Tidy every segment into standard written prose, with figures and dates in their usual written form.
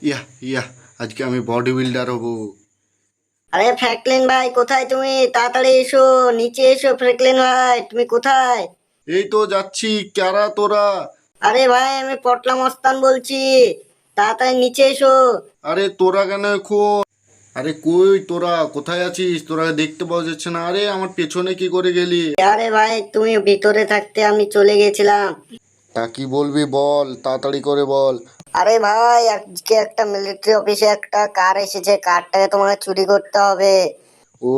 ইয়া ইয়া আজকে আমি body builder হব। আরে ফ্র্যাঙ্কলিন ভাই, কোথায় তুমি? তাড়াতাড়ি এসো, নিচে এসো। ফ্র্যাঙ্কলিন ভাই, তুমি কোথায়? এই তো যাচ্ছি, কারা তোরা? আরে ভাই, আমি পটলা মস্তান বলছি। তাড়াতাড়ি নিচে এসো। আরে তোরা কেন এখন? আরে কই তোরা, কোথায় আছিস? তোরা দেখতে পাওয়া যাচ্ছে না। আরে আমার পেছনে কি করে গেলি? আরে ভাই, তুমি ভিতরে থাকতে আমি চলে গেছিলাম। তা কি বলবি বল, তাড়াতাড়ি করে বল। আরে ভাই, আজকে একটা মিলিটারি অফিসে একটা কার এসেছে, কারটাকে তোমাকে চুরি করতে হবে। ও,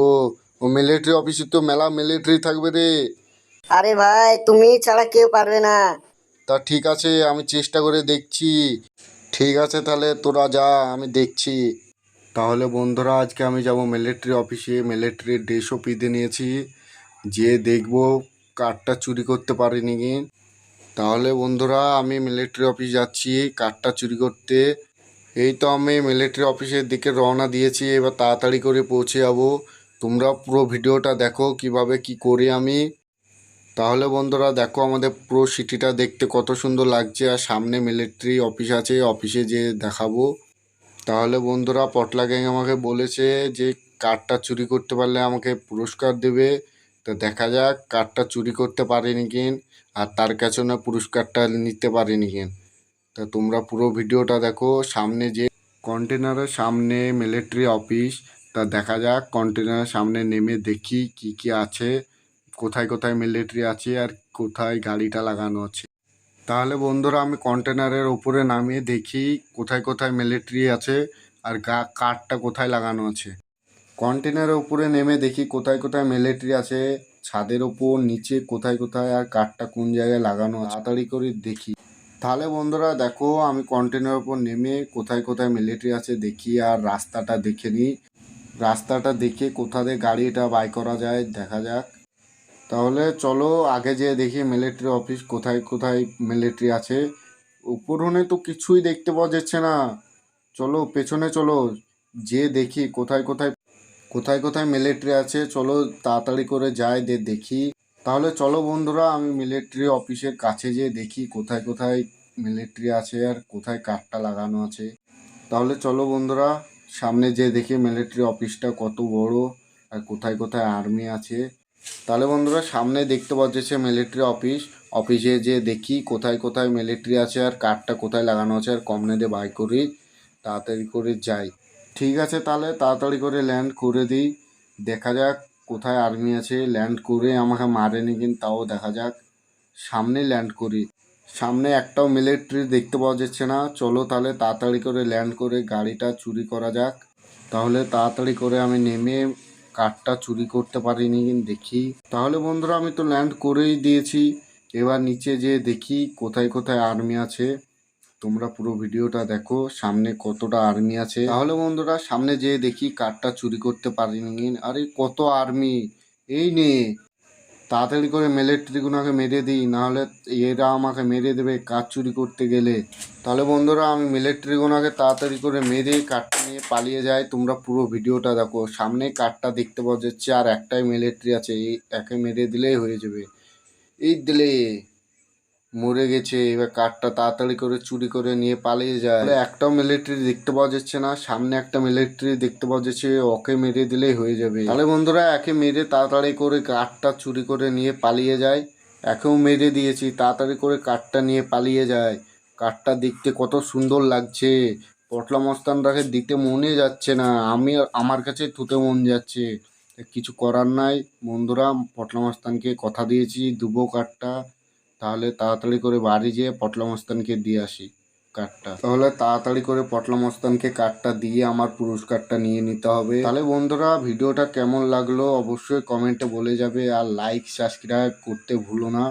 ও মিলিটারি অফিসে তো মেলা মিলিটারি থাকবে রে। আরে ভাই, তুমি ছাড়া কেউ পারবে না। তা ঠিক আছে, আমি চেষ্টা করে দেখছি। ঠিক আছে তাহলে তোরা যা, আমি দেখছি। তাহলে বন্ধুরা, আজকে আমি যাব মিলিটারি অফিসে। মিলিটারি ড্রেসও পিঁধে নিয়েছি, যে দেখব কার্ডটা চুরি করতে পারিনি কি। তাহলে বন্ধুরা, আমি মিলিটারি অফিস যাচ্ছি কার্ডটা চুরি করতে। এই তো আমি মিলিটারি অফিসের দিকে রওনা দিয়েছি, এবার তাড়াতাড়ি করে পৌঁছে যাব। তোমরা পুরো ভিডিওটা দেখো কিভাবে কি করি আমি। তাহলে বন্ধুরা দেখো, আমাদের পুরো সিটিটা দেখতে কত সুন্দর লাগছে, আর সামনে মিলিটারি অফিস আছে, অফিসে যে দেখাবো। তাহলে বন্ধুরা, পটলা গ্যাং আমাকে বলেছে যে কার্ডটা চুরি করতে পারলে আমাকে পুরস্কার দেবে। তো দেখা যাক কার্ডটা চুরি করতে পারিনি কিন, আর তার কাছে না পুরস্কারটা নিতে পারিনি কিন। তা তোমরা পুরো ভিডিওটা দেখো। সামনে যে কন্টেনারের সামনে মিলিটারি অফিস, তা দেখা যাক কন্টেনারের সামনে নেমে দেখি কি কি আছে, কোথায় কোথায় মিলিটারি আছে আর কোথায় গাড়িটা লাগানো আছে। তাহলে বন্ধুরা, আমি কন্টেনারের উপরে নামিয়ে দেখি কোথায় কোথায় মিলিটারি আছে আর কার্ডটা কোথায় লাগানো আছে। কন্টেনারের উপরে নেমে দেখি কোথায় কোথায় মিলিটারি আছে, ছাদের ওপর নিচে কোথায় কোথায়, আর কার্ডটা কোন জায়গায় লাগানো আছে তাড়াতাড়ি করে দেখি। তাহলে বন্ধুরা দেখো, আমি কন্টেনারের উপর নেমে কোথায় কোথায় মিলিটারি আছে দেখি, আর রাস্তাটা দেখে নিই। রাস্তাটা দেখে কোথা দিয়ে গাড়িটা বাই করা যায় দেখা যাক। তাহলে চলো আগে যেয়ে দেখি মিলিটারি অফিস কোথায় কোথায় মিলিটারি আছে। উপরনে তো কিছুই দেখতে পাওয়া যাচ্ছে না। চলো পেছনে চলো, যে দেখি কোথায় কোথায় কোথায় কোথায় মিলিটারি আছে। চলো তাড়াতাড়ি করে যাই দেখি। তাহলে চলো বন্ধুরা, আমি মিলিটারি অফিসের কাছে যেয়ে দেখি কোথায় কোথায় মিলিটারি আছে আর কোথায় কার্ডটা লাগানো আছে। তাহলে চলো বন্ধুরা, সামনে যেয়ে দেখি মিলিটারি অফিসটা কত বড় আর কোথায় কোথায় আর্মি আছে। তাহলে বন্ধুরা, সামনে দেখতে পাওয়া যাচ্ছে মিলিটারি অফিস। অফিসে যে দেখি কোথায় কোথায় মিলিটারি আছে আর কার্ডটা কোথায় লাগানো আছে, আর কমনেটে বাই করি, তাড়াতাড়ি করে যাই। ঠিক আছে তাহলে তাড়াতাড়ি করে ল্যান্ড করে দিই। দেখা যাক কোথায় আর্মি আছে। ল্যান্ড করে আমাকে মারেনি কিন্তু তাও দেখা যাক। সামনে ল্যান্ড করি, সামনে একটাও মিলিটারি দেখতে পাওয়া যাচ্ছে না। চলো তাহলে তাড়াতাড়ি করে ল্যান্ড করে গাড়িটা চুরি করা যাক। তাহলে তাড়াতাড়ি করে আমি নেমে কারটা চুরি করতে পারিনি কিন্তু দেখি। তাহলে বন্ধুরা, আমি তো ল্যান্ড করেই দিয়েছি, এবার নিচে যেয়ে দেখি কোথায় কোথায় আর্মি আছে। তোমরা পুরো ভিডিওটা দেখো সামনে কতটা আর্মি আছে। তাহলে বন্ধুরা, সামনে যেয়ে দেখি কারটা চুরি করতে পারিনি। আরে কত আর্মি! এই নে, তাড়াতাড়ি করে মিলিটারিগুলোকে মেরে দিই, নাহলে এরা আমাকে মেরে দেবে কার চুরি করতে গেলে। তাহলে বন্ধুরা, আমি মিলিটারিগুলোকে তাড়াতাড়ি করে মেরে কারটা নিয়ে পালিয়ে যাই। তোমরা পুরো ভিডিওটা দেখো, সামনে কারটা দেখতে পাওয়া যাচ্ছে আর একটাই মিলিটারি আছে, এই একে মেরে দিলেই হয়ে যাবে। এই দিলে মরে গেছে। এবার কারটা তাড়াতাড়ি করে চুরি করে নিয়ে পালিয়ে যায়। একটাও মিলিটারি দেখতে পাওয়া যাচ্ছে না, সামনে একটা মিলিটারি দেখতে পাওয়া যাচ্ছে, ওকে মেরে দিলেই হয়ে যাবে। তাহলে বন্ধুরা, একে মেরে তাড়াতাড়ি করে কারটা চুরি করে নিয়ে পালিয়ে যায়। একেও মেরে দিয়েছি, তাড়াতাড়ি করে কারটা নিয়ে পালিয়ে যায়। কারটা দেখতে কত সুন্দর লাগছে, পটলা মস্তানটাকে দিতে মনে যাচ্ছে না, আমি আমার কাছে থুতে মন যাচ্ছে। কিছু করার নাই বন্ধুরা, পটলা মস্তানকে কথা দিয়েছি দেবো কারটা। তাহলে তাড়াতাড়ি করে বাড়ি যেয়ে পটলা মস্তানকে দিয়ে আসি কার্ডটা। তাহলে তাড়াতাড়ি করে পটলা মস্তানকে কার্ডটা দিয়ে আমার পুরস্কারটা নিয়ে নিতে হবে। তাহলে বন্ধুরা, ভিডিওটা কেমন লাগলো অবশ্যই কমেন্টে বলে যাবে, আর লাইক সাবস্ক্রাইব করতে ভুলো না।